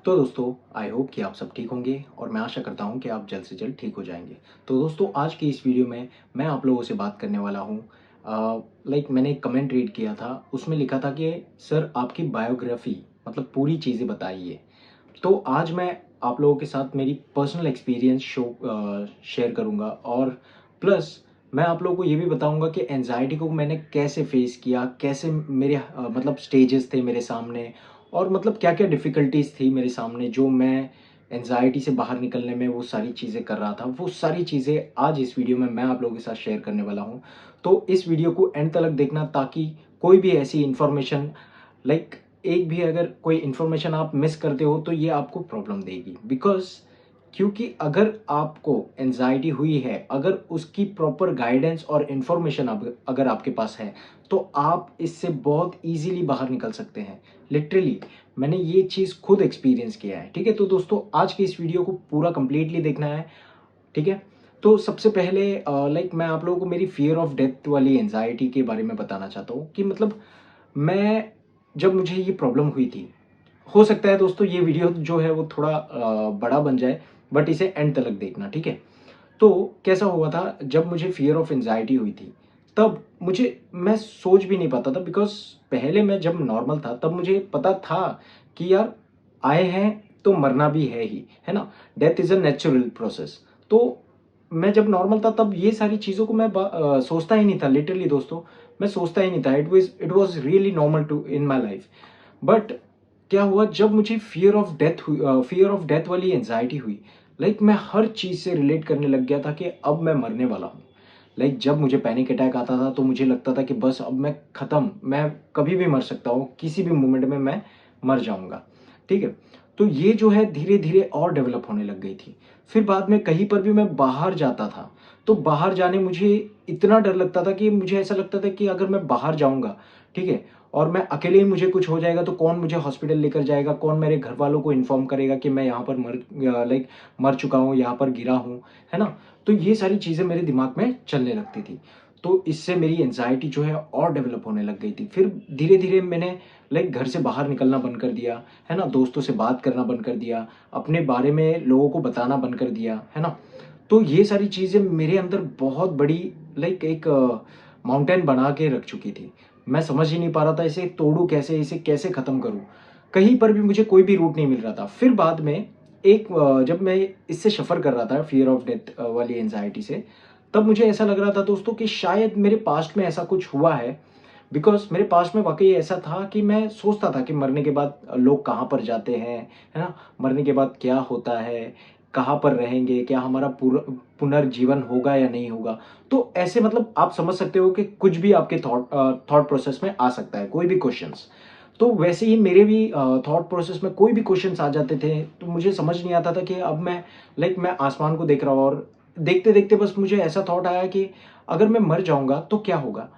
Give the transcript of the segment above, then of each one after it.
तो दोस्तों, I hope कि आप सब ठीक होंगे और मैं आशा करता हूं कि आप जल्द से जल्द ठीक हो जाएंगे। तो दोस्तों, आज की इस वीडियो में मैं आप लोगों से बात करने वाला हूं। मैंने एक कमेंट रीड किया था, उसमें लिखा था कि सर आपकी बायोग्राफी मतलब पूरी चीज़ें बताइए। तो आज मैं आप लोगों के साथ मेरी पर्सनल एक्सपीरियंस शेयर करूंगा और प्लस मैं आप लोगों को ये भी बताऊंगा कि एनजाइटी को मैंने कैसे फेस किया, कैसे मेरे मतलब स्टेजेस थे मेरे सामने और मतलब क्या-क्या डिफ़िकल्टीज़ थी मेरे सामने जो मैं एंग्ज़ायटी से बाहर निकलने में वो सारी चीज़ें कर रहा था। वो सारी चीज़ें आज इस वीडियो में मैं आप लोगों के साथ शेयर करने वाला हूँ। तो इस वीडियो को एंड तक देखना ताकि कोई भी ऐसी इन्फॉर्मेशन लाइक एक भी अगर कोई इन्फॉर्मेशन आप मिस करते हो तो ये आपको प्रॉब्लम देगी। क्योंकि अगर आपको एंग्ज़ायटी हुई है, अगर उसकी प्रॉपर गाइडेंस और इन्फॉर्मेशन अब अगर आपके पास है, तो आप इससे बहुत ईज़िली बाहर निकल सकते हैं। लिटरली मैंने ये चीज़ खुद एक्सपीरियंस किया है, ठीक है? तो दोस्तों आज की इस वीडियो को पूरा कंप्लीटली देखना है, ठीक है? तो सबसे पहले मैं आप लोगों को मेरी फ़ियर ऑफ डेथ वाली एंग्ज़ायटी के बारे में बताना चाहता हूँ कि मतलब मैं जब मुझे ये प्रॉब्लम हुई थी, हो सकता है दोस्तों ये वीडियो जो है वो थोड़ा बड़ा बन जाए, बट इसे एंड तक देखना, ठीक है? तो कैसा हुआ था जब मुझे फ़ियर ऑफ एंग्ज़ायटी हुई थी, तब मुझे मैं सोच भी नहीं पाता था बिकॉज़ पहले मैं जब नॉर्मल था तब मुझे पता था कि यार आए हैं तो मरना भी है ही, है ना? Death is a natural process. तो मैं जब नॉर्मल था तब ये सारी चीज़ों को मैं सोचता ही नहीं था लिटरली दोस्तों, मैं सोचता ही नहीं था। It was really normal to in my life. But क्या हुआ जब मुझे फ़ियर ऑफ डेथ वाली एंग्ज़ायटी हुई, मैं हर चीज़ से रिलेट करने लग गया था कि अब मैं मरने वाला हूँ। जब मुझे पैनिक अटैक आता था तो मुझे लगता था कि बस अब मैं ख़त्म, मैं कभी भी मर सकता हूँ, किसी भी मोमेंट में मैं मर जाऊँगा, ठीक है? तो ये जो है धीरे-धीरे और डेवलप होने लग गई थी। फिर बाद में कहीं पर भी मैं बाहर जाता था, तो बाहर जाने मुझे इतना डर लगता था कि मुझे ऐसा लगता था कि अगर मैं बाहर जाऊँगा, ठीक है? और मैं अकेले ही मुझे कुछ हो जाएगा तो कौन मुझे हॉस्पिटल लेकर जाएगा, कौन मेरे घरवालों को इन्फॉर्म करेगा कि मैं यहाँ पर मर चुका हूँ, यहाँ पर गिरा हूँ, है ना? तो ये सारी चीज़ें मेरे दिमाग में चलने लगती थी। तो इससे मेरी एंग्ज़ायटी जो है और डेवलप होने लग गई थी। फिर धीरे-धीरे मैंने घर से बाहर निकलना बंद कर दिया, है ना? दोस्तों से बात करना बंद कर दिया, अपने बारे में लोगों को बताना बंद कर दिया, है ना? तो ये सारी चीज़ें मेरे अंदर बहुत बड़ी एक माउंटेन बना के रख चुकी थी। मैं समझ ही नहीं पा रहा था इसे तोड़ूँ कैसे, इसे कैसे ख़त्म करूँ? कहीं पर भी मुझे कोई भी रूट नहीं मिल रहा था। फिर बाद में जब मैं इससे सफ़र कर रहा था फ़ियर ऑफ डेथ वाली एंग्ज़ायटी से, तब मुझे ऐसा लग रहा था दोस्तों कि शायद मेरे पास्ट में ऐसा कुछ हुआ है। मेरे पास्ट में वाक़ई ऐसा था कि मैं सोचता था कि मरने के बाद लोग कहाँ पर जाते हैं, है ना? मरने के बाद क्या होता है? कहाँ पर रहेंगे? क्या हमारा पुनर्जीवन होगा या नहीं होगा? तो ऐसे मतलब आप समझ सकते हो कि कुछ भी आपके थॉट प्रोसेस में आ सकता है, कोई भी क्वेश्चन्स। तो वैसे ही मेरे भी थॉट प्रोसेस में कोई भी क्वेश्चन्स आ जाते थे, तो मुझे समझ नहीं आता था कि अब मैं आसमान को देख रहा हूँ और देखते-देखते बस मुझे ऐसा थॉट आया कि अगर मैं मर जाऊँगा तो क्या होगा?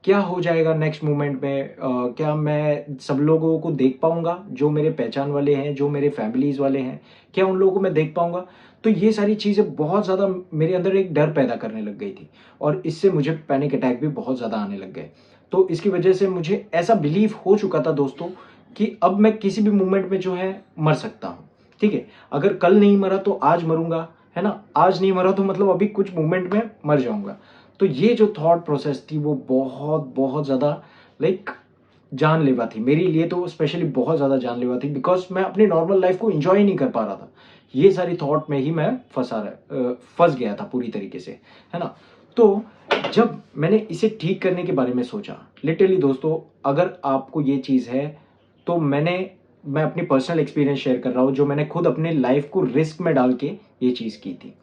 क्या हो जाएगा नेक्स्ट मोमेंट में? क्या मैं सब लोगों को देख पाऊँगा, जो मेरे पहचान वाले हैं, जो मेरे फैमिलीज़ वाले हैं? क्या उन लोगों को मैं देख पाऊँगा? तो ये सारी चीज़ें बहुत ज़्यादा मेरे अंदर एक डर पैदा करने लग गई थी और इससे मुझे पैनिक अटैक भी बहुत ज़्यादा आने लग गए। तो इसकी वजह से मुझे ऐसा बिलीव हो चुका था दोस्तों कि अब मैं किसी भी मोमेंट में जो है मर सकता हूँ, ठीक है? अगर कल नहीं मरा तो आज मरूँगा, है ना? आज नहीं मरा तो मतलब अभी कुछ मोमेंट में मर जाऊँगा। तो ये जो थॉट प्रोसेस थी वो बहुत ज़्यादा लाइक जानलेवा थी। मेरे लिए तो स्पेशली बहुत ज़्यादा जानलेवा थी बिकॉज़ मैं अपनी नॉर्मल लाइफ़ को एन्जॉय ही नहीं कर पा रहा था। ये सारी थॉट में ही मैं फँस गया था पूरी तरीके से, है ना? तो जब मैंने इसे ठीक करने के बारे में सोचा, लिटरली दोस्तों अगर आपको ये चीज़ है, तो मैं अपनी पर्सनल एक्सपीरियंस शेयर कर रहा हूँ जो मैंने खुद अपनी लाइफ़ को रिस्क में डाल के ये चीज़ की थी।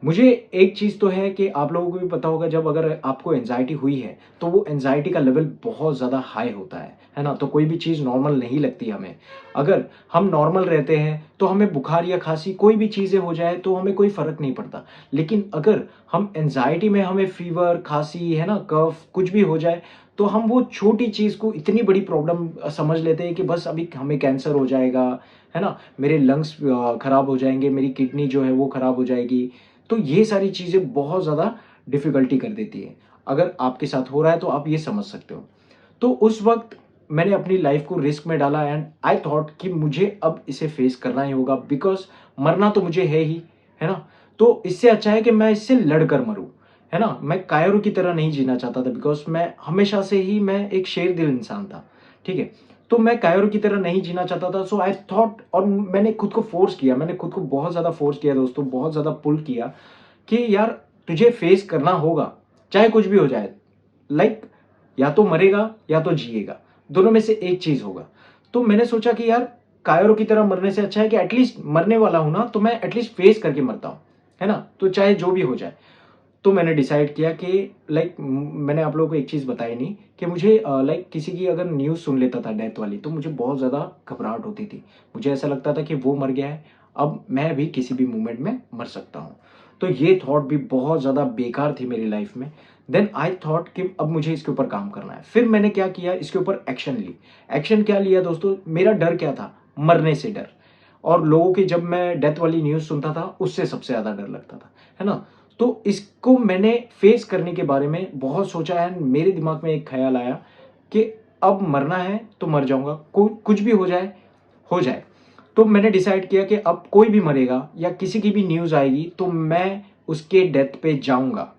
मुझे एक चीज़ तो है कि आप लोगों को भी पता होगा जब अगर आपको एंग्ज़ायटी हुई है, तो वो एंग्ज़ायटी का लेवल बहुत ज़्यादा हाई होता है ना? तो कोई भी चीज़ नॉर्मल नहीं लगती हमें। अगर हम नॉर्मल रहते हैं, तो हमें बुखार या खाँसी कोई भी चीज़ें हो जाए तो हमें कोई फ़र्क नहीं पड़ता। लेकिन अगर हम एंग्ज़ायटी में हमें फ़ीवर, खाँसी, है ना, कफ़ कुछ भी हो जाए, तो हम वो छोटी चीज़ को इतनी बड़ी प्रॉब्लम समझ लेते हैं कि बस अभी हमें कैंसर हो जाएगा, है ना? मेरे लंग्स खराब हो जाएँगे, मेरी किडनी जो है वो खराब हो जाएगी। तो ये सारी चीज़ें बहुत ज़्यादा डिफ़िकल्टी कर देती है। अगर आपके साथ हो रहा है तो आप ये समझ सकते हो। तो उस वक़्त मैंने अपनी लाइफ को रिस्क में डाला एंड आई थॉट कि मुझे अब इसे फेस करना ही होगा, बिकॉज मरना तो मुझे है ही, है ना। तो इससे अच्छा है कि मैं इससे लड़कर मरूं, है ना। मैं कायरो की तरह नहीं जीना चाहता था, बिकॉज मैं हमेशा से ही मैं एक शेर दिल इंसान था, ठीक है। तो मैं कायरो की तरह नहीं जीना चाहता था। सो आई थॉट, और मैंने खुद को फोर्स किया, मैंने खुद को बहुत ज़्यादा फोर्स किया दोस्तों, बहुत ज़्यादा पुल किया कि यार तुझे फेस करना होगा, चाहे कुछ भी हो जाए। लाइक या तो मरेगा या तो जिएगा, दोनों में से एक चीज होगा। तो मैंने सोचा कि यार कायरो की तरह मरने से अच्छा है कि एटलीस्ट मरने वाला हूं ना, तो मैं एटलीस्ट फेस करके मरता हूं, है ना। तो चाहे जो भी हो जाए। तो मैंने डिसाइड किया कि लाइक मैंने आप लोगों को एक चीज़ बताई नहीं कि मुझे लाइक किसी की अगर न्यूज़ सुन लेता था डेथ वाली, तो मुझे बहुत ज़्यादा घबराहट होती थी। मुझे ऐसा लगता था कि वो मर गया है, अब मैं भी किसी भी मोमेंट में मर सकता हूँ। तो ये थॉट भी बहुत ज़्यादा बेकार थी मेरी लाइफ में। देन आई थॉट कि अब मुझे इसके ऊपर काम करना है। फिर मैंने क्या किया, इसके ऊपर एक्शन ली। एक्शन क्या लिया दोस्तों, मेरा डर क्या था, मरने से डर। और लोगों की जब मैं डेथ वाली न्यूज़ सुनता था, उससे सबसे ज़्यादा डर लगता था, है ना। तो इसको मैंने फेस करने के बारे में बहुत सोचा है। मेरे दिमाग में एक ख्याल आया कि अब मरना है तो मर जाऊंगा, कुछ भी हो जाए। तो मैंने डिसाइड किया कि अब कोई भी मरेगा या किसी की भी न्यूज़ आएगी तो मैं उसके डेथ पे जाऊंगा,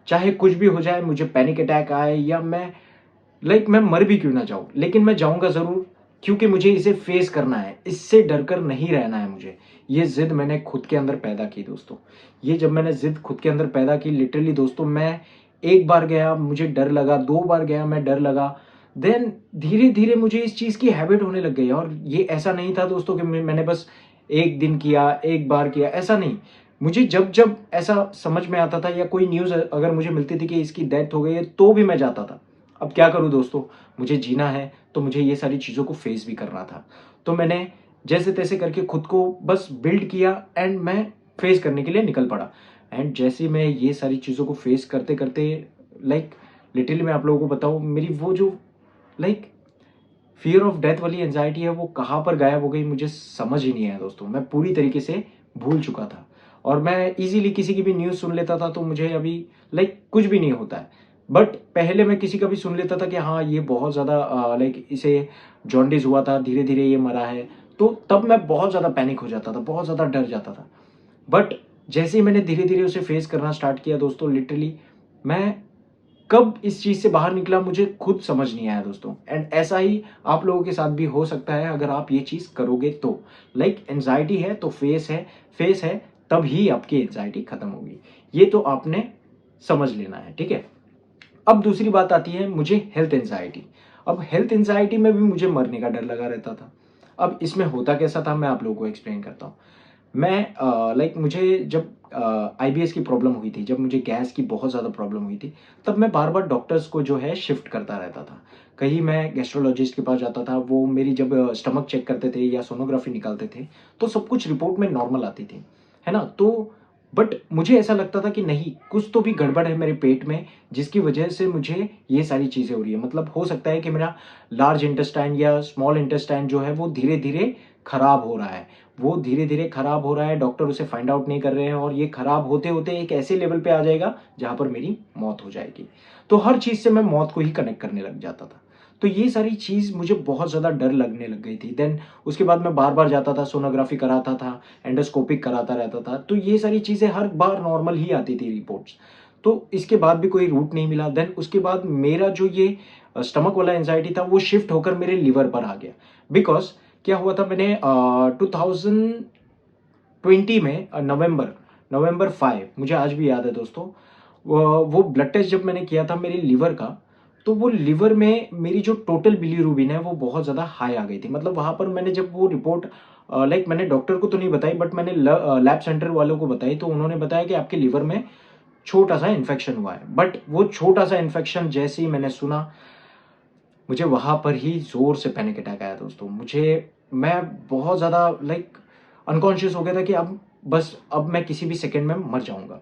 चाहे कुछ भी हो जाए, मुझे पैनिक अटैक आए या मैं मर भी क्यों ना जाऊं, लेकिन मैं जाऊंगा जरूर, क्योंकि मुझे इसे फेस करना है, इससे डरकर नहीं रहना है मुझे। ये जिद मैंने खुद के अंदर पैदा की दोस्तों। ये जब मैंने जिद खुद के अंदर पैदा की, लिटरली दोस्तों, मैं एक बार गया मुझे डर लगा, दो बार गया मैं डर लगा, देन धीरे धीरे मुझे इस चीज की हैबिट होने लग गई। और ये ऐसा नहीं था दोस्तों कि मैंने बस एक दिन किया, एक बार किया, ऐसा नहीं। मुझे जब जब ऐसा समझ में आता था या कोई न्यूज अगर मुझे मिलती थी कि इसकी डेथ हो गई है, तो भी मैं जाता था। अब क्या करूं दोस्तों, मुझे जीना है तो मुझे ये सारी चीज़ों को फेस भी करना था। तो मैंने जैसे तैसे करके खुद को बस बिल्ड किया एंड मैं फेस करने के लिए निकल पड़ा। एंड जैसे मैं ये सारी चीज़ों को फेस करते करते, लाइक लिटरली मैं आप लोगों को बताऊं, मेरी वो जो लाइक फियर ऑफ डेथ वाली एंजाइटी है, वो कहाँ पर गायब हो गई मुझे समझ ही नहीं आया दोस्तों। मैं पूरी तरीके से भूल चुका था। और मैं इजीली किसी की भी न्यूज़ सुन लेता था, तो मुझे अभी कुछ भी नहीं होता है। बट पहले मैं किसी का भी सुन लेता था कि हाँ ये बहुत ज़्यादा इसे जॉन्डिस हुआ था, धीरे धीरे ये मरा है, तो तब मैं बहुत ज़्यादा पैनिक हो जाता था, बहुत ज़्यादा डर जाता था। बट जैसे ही मैंने धीरे धीरे उसे फेस करना स्टार्ट किया दोस्तों, लिटरली मैं कब इस चीज से बाहर निकला मुझे खुद समझ नहीं आया दोस्तों। एंड ऐसा ही आप लोगों के साथ भी हो सकता है अगर आप ये चीज करोगे तो। एंजाइटी है तो फेस है, तब ही आपकी एंजाइटी खत्म होगी। ये तो आपने समझ लेना है, ठीक है। अब दूसरी बात आती है मुझे हेल्थ एंजाइटी। अब हेल्थ एंजाइटी में भी मुझे मरने का डर लगा रहता था। अब इसमें होता कैसा था, मैं आप लोगों को एक्सप्लेन करता हूँ। मैं मुझे जब आईबीएस की प्रॉब्लम हुई थी, जब मुझे गैस की बहुत ज़्यादा प्रॉब्लम हुई थी, तब मैं बार बार डॉक्टर्स को जो है शिफ्ट करता रहता था। कहीं मैं गैस्ट्रोलॉजिस्ट के पास जाता था, वो मेरी जब स्टमक चेक करते थे या सोनोग्राफी निकालते थे, तो सब कुछ रिपोर्ट में नॉर्मल आती थी, है ना। तो बट मुझे ऐसा लगता था कि नहीं, कुछ तो भी गड़बड़ है मेरे पेट में, जिसकी वजह से मुझे ये सारी चीज़ें हो रही है। मतलब हो सकता है कि मेरा लार्ज इंटेस्टाइन या स्मॉल इंटेस्टाइन जो है वो धीरे धीरे खराब हो रहा है, वो धीरे धीरे खराब हो रहा है, डॉक्टर उसे फाइंड आउट नहीं कर रहे हैं, और ये खराब होते होते एक ऐसे लेवल पे आ जाएगा जहां पर मेरी मौत हो जाएगी। तो हर चीज से मैं मौत को ही कनेक्ट करने लग जाता था। तो ये सारी चीज मुझे बहुत ज्यादा डर लगने लग गई थी। देन उसके बाद मैं बार बार जाता था, सोनोग्राफी कराता था, एंडोस्कोपिक कराता रहता था, तो ये सारी चीजें हर बार नॉर्मल ही आती थी रिपोर्ट्स। तो इसके बाद भी कोई रूट नहीं मिला। देन उसके बाद मेरा जो ये स्टमक वाला एंजाइटी था वो शिफ्ट होकर मेरे लिवर पर आ गया। बिकॉज क्या हुआ था, मैंने 2020 में नवंबर नवंबर 5, मुझे आज भी याद है दोस्तों, वो ब्लड टेस्ट जब मैंने किया था मेरे लिवर का, तो वो लिवर में मेरी जो टोटल बिलीरुबिन है वो बहुत ज़्यादा हाई आ गई थी। मतलब वहाँ पर मैंने जब वो रिपोर्ट मैंने डॉक्टर को तो नहीं बताई, बट मैंने लैब सेंटर वालों को बताई, तो उन्होंने बताया कि आपके लिवर में छोटा सा इन्फेक्शन हुआ है। बट वो छोटा सा इन्फेक्शन जैसे ही मैंने सुना, मुझे वहां पर ही जोर से पैनिक अटैक आया दोस्तों। मैं बहुत ज़्यादा अनकॉन्शियस हो गया था कि अब मैं किसी भी सेकंड में मर जाऊंगा।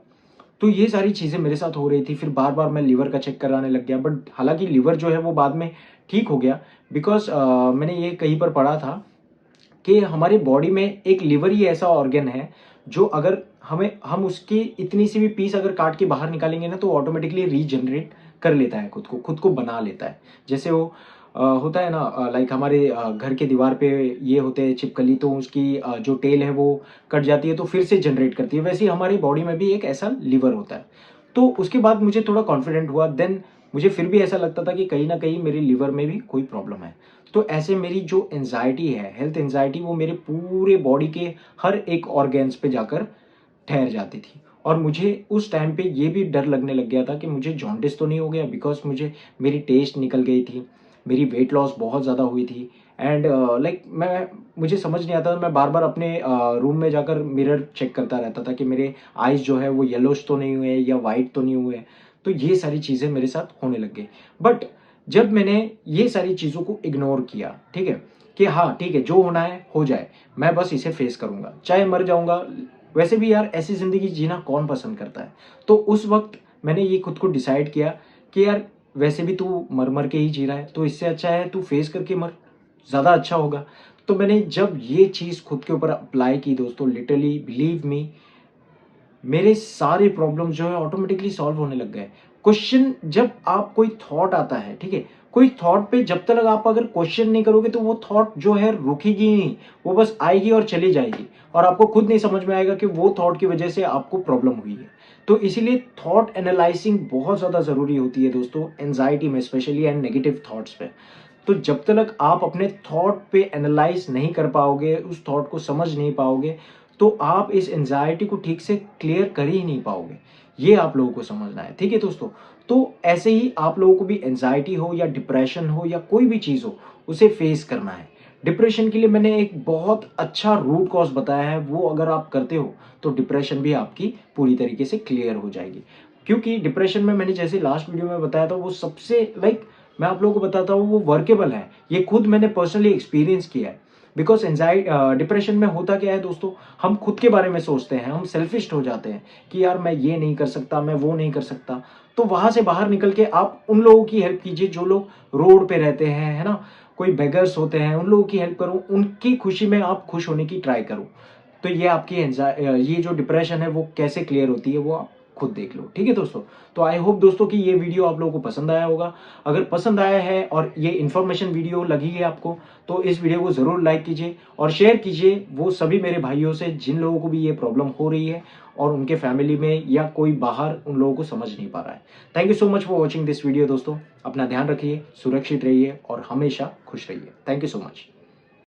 तो ये सारी चीज़ें मेरे साथ हो रही थी। फिर बार बार मैं लीवर का चेक कराने लग गया, बट हालांकि लीवर जो है वो बाद में ठीक हो गया। बिकॉज मैंने ये कहीं पर पढ़ा था कि हमारी बॉडी में एक लिवर ही ऐसा ऑर्गन है जो अगर हम उसकी इतनी सी भी पीस अगर काट के बाहर निकालेंगे ना, तो ऑटोमेटिकली रीजनरेट कर लेता है, खुद को बना लेता है। जैसे वो होता है ना, लाइक हमारे घर के दीवार पे ये होते हैं छिपकली, तो उसकी जो टेल है वो कट जाती है तो फिर से जनरेट करती है, वैसे ही हमारी बॉडी में भी एक ऐसा लीवर होता है। तो उसके बाद मुझे थोड़ा कॉन्फिडेंट हुआ, देन मुझे फिर भी ऐसा लगता था कि कहीं ना कहीं मेरे लीवर में भी कोई प्रॉब्लम है। तो ऐसे मेरी जो एंजाइटी है, हेल्थ एंजाइटी, वो मेरे पूरे बॉडी के हर एक ऑर्गेन्स पे जाकर ठहर जाती थी। और मुझे उस टाइम पे ये भी डर लगने लग गया था कि मुझे जॉन्डिस तो नहीं हो गया, बिकॉज मुझे मेरी टेस्ट निकल गई थी, मेरी वेट लॉस बहुत ज़्यादा हुई थी। एंड लाइक मुझे समझ नहीं आता था, मैं बार बार अपने रूम में जाकर मिरर चेक करता रहता था कि मेरे आइज़ जो है वो येलोश तो नहीं हुए या वाइट तो नहीं हुए। तो ये सारी चीज़ें मेरे साथ होने लग गई। बट जब मैंने ये सारी चीज़ों को इग्नोर किया, ठीक है, कि हाँ ठीक है, जो होना है हो जाए, मैं बस इसे फेस करूंगा, चाहे मर जाऊंगा, वैसे भी यार ऐसी ज़िंदगी जीना कौन पसंद करता है। तो उस वक्त मैंने ये खुद को डिसाइड किया कि यार वैसे भी तू मर मर के ही जी रहा है, तो इससे अच्छा है तू फेस करके मर, ज़्यादा अच्छा होगा। तो मैंने जब ये चीज़ खुद के ऊपर अप्लाई की दोस्तों, लिटरली बिलीव मी, मेरे सारे प्रॉब्लम जो है ऑटोमेटिकली सॉल्व होने लग गए। क्वेश्चन जब आप कोई थॉट आता है, ठीक है, कोई थॉट पे जब तक आप अगर क्वेश्चन नहीं करोगे तो वो थॉट जो है रुकेगी ही नहीं, वो बस आएगी और चली जाएगी, और आपको खुद नहीं समझ में आएगा कि वो थॉट की वजह से आपको प्रॉब्लम हुई है। तो इसीलिए थॉट एनालाइजिंग बहुत ज़्यादा ज़रूरी होती है दोस्तों, एंजाइटी में स्पेशली, एंड नेगेटिव थॉट्स पे। तो जब तक आप अपने थॉट पे एनालाइज नहीं कर पाओगे, उस थॉट को समझ नहीं पाओगे, तो आप इस एंजाइटी को ठीक से क्लियर कर ही नहीं पाओगे। ये आप लोगों को समझना है, ठीक है दोस्तों। तो ऐसे ही आप लोगों को भी एंजाइटी हो या डिप्रेशन हो या कोई भी चीज़ हो, उसे फेस करना है। डिप्रेशन के लिए मैंने एक बहुत अच्छा रूट कॉज बताया है, वो अगर आप करते हो तो डिप्रेशन भी आपकी पूरी तरीके से क्लियर हो जाएगी। क्योंकि डिप्रेशन में मैंने जैसे लास्ट वीडियो में बताया था, वो सबसे मैं आप लोगों को बताता हूँ, वो वर्केबल है। ये खुद मैंने पर्सनली एक्सपीरियंस किया है। बिकॉज डिप्रेशन में होता क्या है दोस्तों, हम खुद के बारे में सोचते हैं, हम सेल्फिश हो जाते हैं कि यार मैं ये नहीं कर सकता, मैं वो नहीं कर सकता। तो वहां से बाहर निकल के आप उन लोगों की हेल्प कीजिए जो लोग रोड पे रहते हैं, है ना, कोई बेगर्स होते हैं, उन लोगों की हेल्प करो, उनकी खुशी में आप खुश होने की ट्राई करो। तो ये आपकी ये जो डिप्रेशन है वो कैसे क्लियर होती है, वो आप खुद देख लो, ठीक है दोस्तों। तो आई होप दोस्तों कि ये वीडियो आप लोगों को पसंद आया होगा। अगर पसंद आया है और ये इन्फॉर्मेशन वीडियो लगी है आपको, तो इस वीडियो को ज़रूर लाइक कीजिए और शेयर कीजिए वो सभी मेरे भाइयों से जिन लोगों को भी ये प्रॉब्लम हो रही है, और उनके फैमिली में या कोई बाहर उन लोगों को समझ नहीं पा रहा है। Thank you so much for watching this video दोस्तों। अपना ध्यान रखिए, सुरक्षित रहिए और हमेशा खुश रहिए। Thank you so much.